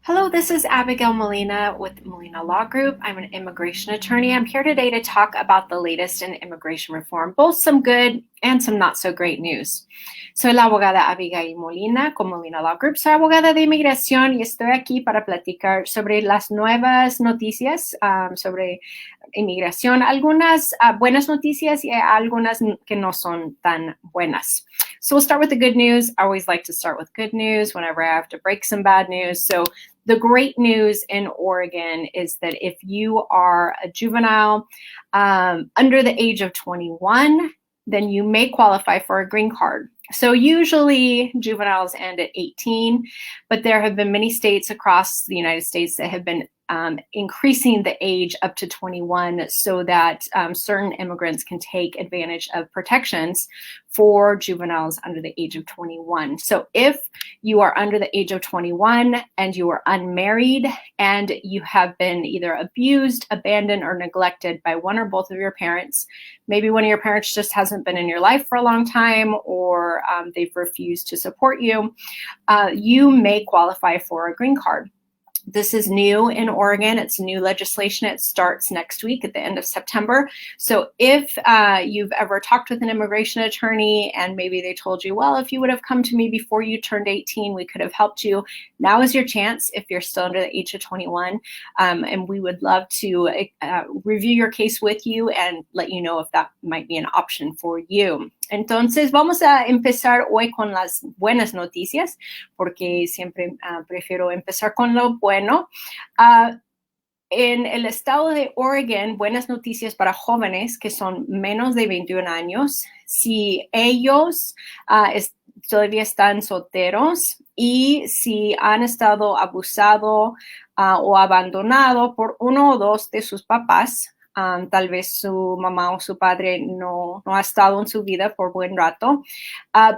Hello, this is Abigail Molina with Molina Law Group. I'm an immigration attorney. I'm here today to talk about the latest in immigration reform, both some good and some not so great news. Soy la abogada Abigail Molina con Molina Law Group. Soy abogada de inmigración y estoy aquí para platicar sobre las nuevas noticias sobre inmigración. Algunas buenas noticias y algunas que no son tan buenas. So we'll start with the good news. I always like to start with good news whenever I have to break some bad news. So the great news in Oregon is that if you are a juvenile under the age of 21, then you may qualify for a green card. So usually juveniles end at 18, but there have been many states across the United States that have been increasing the age up to 21 so that certain immigrants can take advantage of protections for juveniles under the age of 21. So if you are under the age of 21 and you are unmarried and you have been either abused, abandoned, or neglected by one or both of your parents, maybe one of your parents just hasn't been in your life for a long time, or they've refused to support you, you may qualify for a green card. This is new in Oregon. It's new legislation. It starts next week at the end of September. So if you've ever talked with an immigration attorney and maybe they told you, well, if you would have come to me before you turned 18, we could have helped you. Now is your chance if you're still under the age of 21. And we would love to review your case with you and let you know if that might be an option for you. Entonces, vamos a empezar hoy con las buenas noticias, porque siempre prefiero empezar con lo bueno. En el estado de Oregon, buenas noticias para jóvenes que son menos de 21 años. Si ellos todavía están solteros y si han estado abusados o abandonado por uno o dos de sus papás, tal vez su mamá o su padre no ha estado en su vida por buen rato,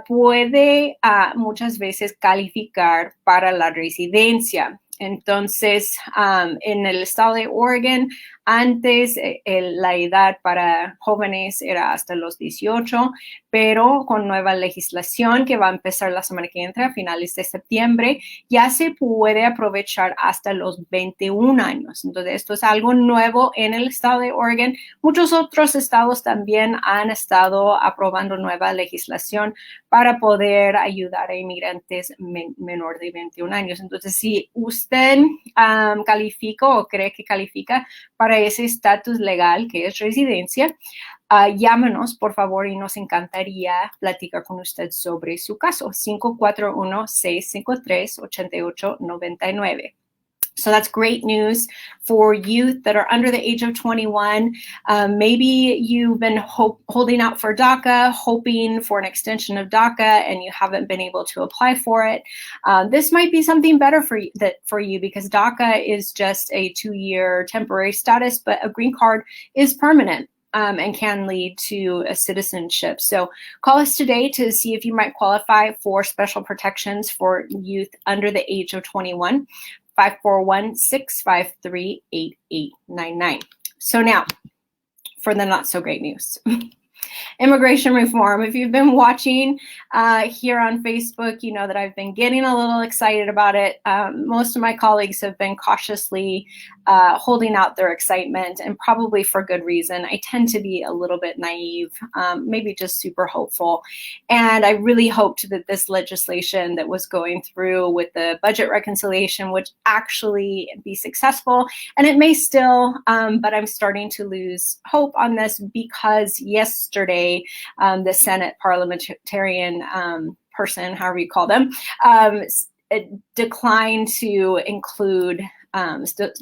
puede muchas veces calificar para la residencia. Entonces, en el estado de Oregon, antes la edad para jóvenes era hasta los 18, pero con nueva legislación que va a empezar la semana que entra, a finales de septiembre, ya se puede aprovechar hasta los 21 años. Entonces, esto es algo nuevo en el estado de Oregon. Muchos otros estados también han estado aprobando nueva legislación para poder ayudar a inmigrantes menor de 21 años. Entonces, si usted califica o cree que califica para ese estatus legal que es residencia, llámenos, por favor, y nos encantaría platicar con usted sobre su caso. 541-653-8899. So that's great news for youth that are under the age of 21. Maybe you've been holding out for DACA, hoping for an extension of DACA, and you haven't been able to apply for it. This might be something better for you because DACA is just a 2-year temporary status, but a green card is permanent. And can lead to a citizenship. So call us today to see if you might qualify for special protections for youth under the age of 21. 541-653-8899. So now, for the not so great news. Immigration reform. If you've been watching here on Facebook, you know that I've been getting a little excited about it. Most of my colleagues have been cautiously holding out their excitement, and probably for good reason. I tend to be a little bit naive, maybe just super hopeful. And I really hoped that this legislation that was going through with the budget reconciliation would actually be successful. And it may still, but I'm starting to lose hope on this because yesterday, the Senate parliamentarian person, however you call them, declined to include,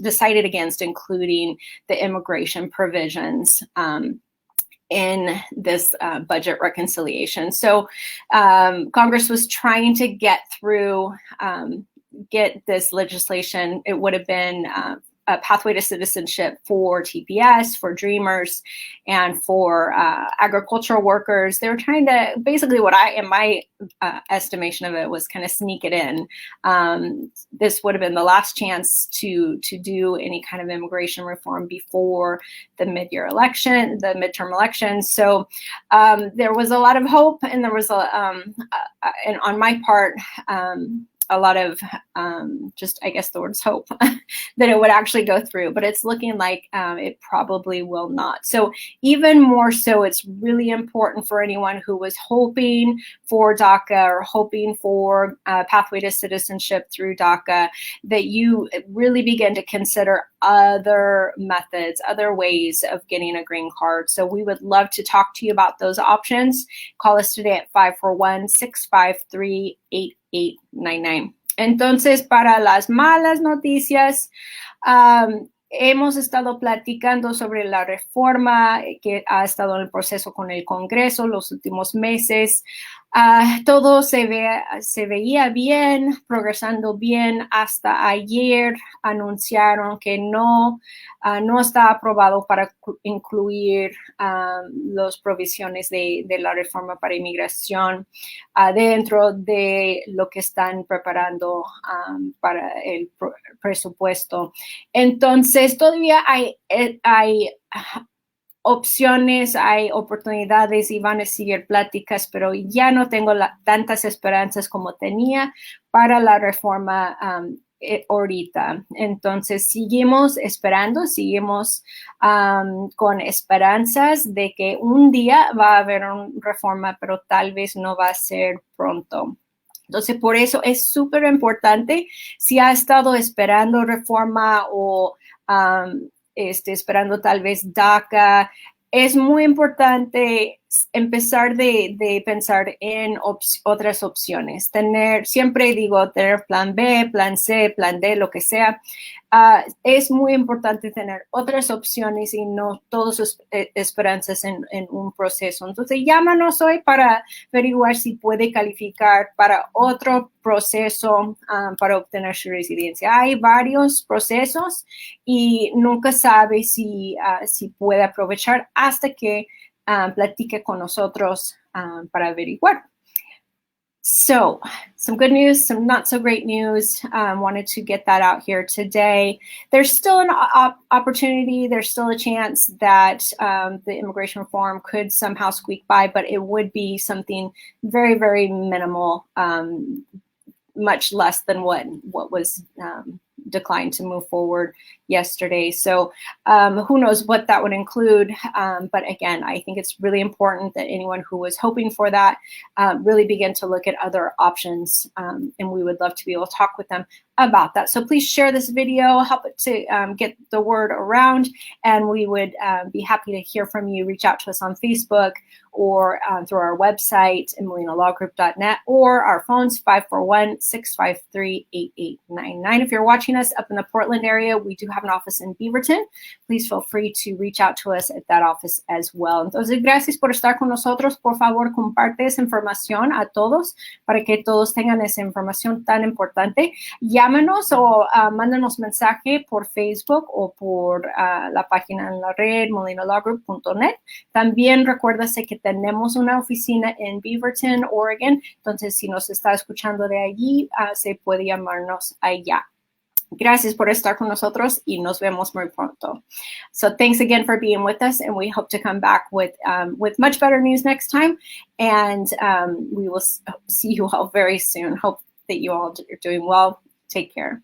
decided against including the immigration provisions in this budget reconciliation. So Congress was trying to get through, get this legislation. It would have been a pathway to citizenship for TPS, for Dreamers, and for agricultural workers. They were trying to, basically what in my estimation of it, was kind of sneak it in. This would have been the last chance to do any kind of immigration reform before the midterm election. So there was a lot of hope, and there was and on my part, a lot of just, I guess the word's hope that it would actually go through, but it's looking like it probably will not. So even more so, it's really important for anyone who was hoping for DACA or hoping for a pathway to citizenship through DACA, that you really begin to consider other methods, other ways of getting a green card. So we would love to talk to you about those options. Call us today at 541-653-8899. Entonces, para las malas noticias, hemos estado platicando sobre la reforma que ha estado en el proceso con el Congreso los últimos meses. Todo se veía bien, progresando bien. Hasta ayer anunciaron que no está aprobado para incluir las provisiones de la reforma para inmigración dentro de lo que están preparando para el presupuesto. Entonces, todavía hay opciones, hay oportunidades y van a seguir pláticas, pero ya no tengo tantas esperanzas como tenía para la reforma ahorita. Entonces, seguimos esperando, seguimos con esperanzas de que un día va a haber una reforma, pero tal vez no va a ser pronto. Entonces, por eso es súper importante, si ha estado esperando reforma o esperando tal vez DACA, es muy importante empezar de pensar en otras opciones. Siempre digo, tener plan B, plan C, plan D, lo que sea. Es muy importante tener otras opciones y no todas sus esperanzas en un proceso. Entonces, llámanos hoy para averiguar si puede calificar para otro proceso para obtener su residencia. Hay varios procesos y nunca sabe si puede aprovechar hasta que platique con nosotros para averiguar. So, some good news, some not so great news. Wanted to get that out here today. There's still an opportunity. There's still a chance that the immigration reform could somehow squeak by, but it would be something very, very minimal, much less than what was declined to move forward yesterday. So who knows what that would include. But again, I think it's really important that anyone who was hoping for that really begin to look at other options. And we would love to be able to talk with them about that. So please share this video, help it to get the word around, and we would be happy to hear from you. Reach out to us on Facebook or through our website, molinalawgroup.net, or our phones, 541-653-8899. If you're watching us up in the Portland area, we do have an office in Beaverton. Please feel free to reach out to us at that office as well. Entonces, gracias por estar con nosotros. Por favor, comparte esa información a todos para que todos tengan esa información tan importante. Llámanos o mándanos mensaje por Facebook o por la página en la red, molinalawgroup.net. También recuérdase que tenemos una oficina en Beaverton, Oregon. Entonces, si nos está escuchando de allí, se puede llamarnos allá. Gracias por estar con nosotros y nos vemos muy pronto. So thanks again for being with us, and we hope to come back with much better news next time. And we will see you all very soon. Hope that you all are doing well. Take care.